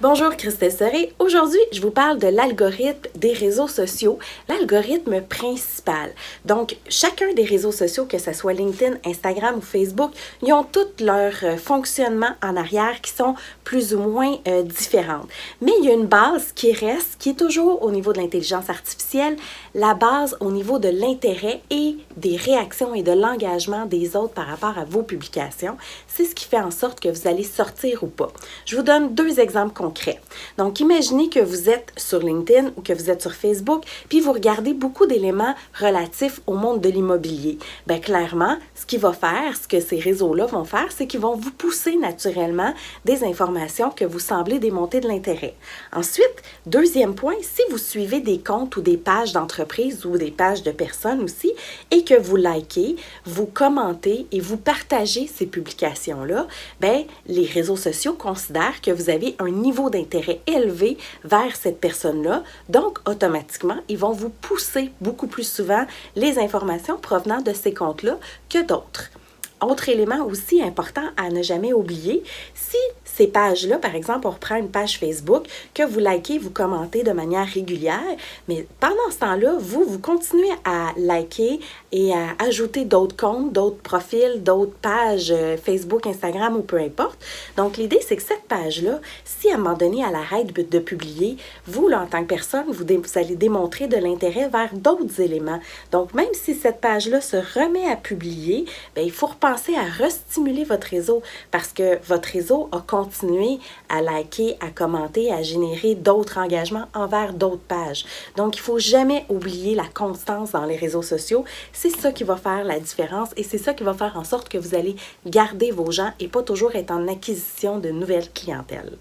Bonjour, Christelle Serré. Aujourd'hui, je vous parle de l'algorithme des réseaux sociaux, l'algorithme principal. Donc, chacun des réseaux sociaux, que ce soit LinkedIn, Instagram ou Facebook, ils ont tous leur fonctionnement en arrière qui sont plus ou moins différentes. Mais il y a une base qui reste, qui est toujours au niveau de l'intelligence artificielle, la base au niveau de l'intérêt et des réactions et de l'engagement des autres par rapport à vos publications. C'est ce qui fait en sorte que vous allez sortir ou pas. Je vous donne deux exemples concrets. Donc, imaginez que vous êtes sur LinkedIn ou que vous êtes sur Facebook, puis vous regardez beaucoup d'éléments relatifs au monde de l'immobilier. Bien, clairement, ce que ces réseaux-là vont faire, c'est qu'ils vont vous pousser naturellement des informations que vous semblez démonter de l'intérêt. Ensuite, deuxième point, si vous suivez des comptes ou des pages d'entreprise ou des pages de personnes aussi, et que vous likez, vous commentez et vous partagez ces publications-là, bien, les réseaux sociaux considèrent que vous avez un niveau d'intérêt élevé vers cette personne-là. Donc, automatiquement, ils vont vous pousser beaucoup plus souvent les informations provenant de ces comptes-là que d'autres. Autre élément aussi important à ne jamais oublier, si ces pages-là, par exemple, on reprend une page Facebook, que vous likez, vous commentez de manière régulière, mais pendant ce temps-là, vous continuez à liker et à ajouter d'autres comptes, d'autres profils, d'autres pages Facebook, Instagram ou peu importe. Donc, l'idée, c'est que cette page-là, si à un moment donné, elle arrête de publier, vous, là, en tant que personne, vous allez démontrer de l'intérêt vers d'autres éléments. Donc, même si cette page-là se remet à publier, bien, il faut repenser à restimuler votre réseau parce que votre réseau a continué à liker, à commenter, à générer d'autres engagements envers d'autres pages. Donc, il ne faut jamais oublier la constance dans les réseaux sociaux. C'est ça qui va faire la différence et c'est ça qui va faire en sorte que vous allez garder vos gens et pas toujours être en acquisition de nouvelles clientèles.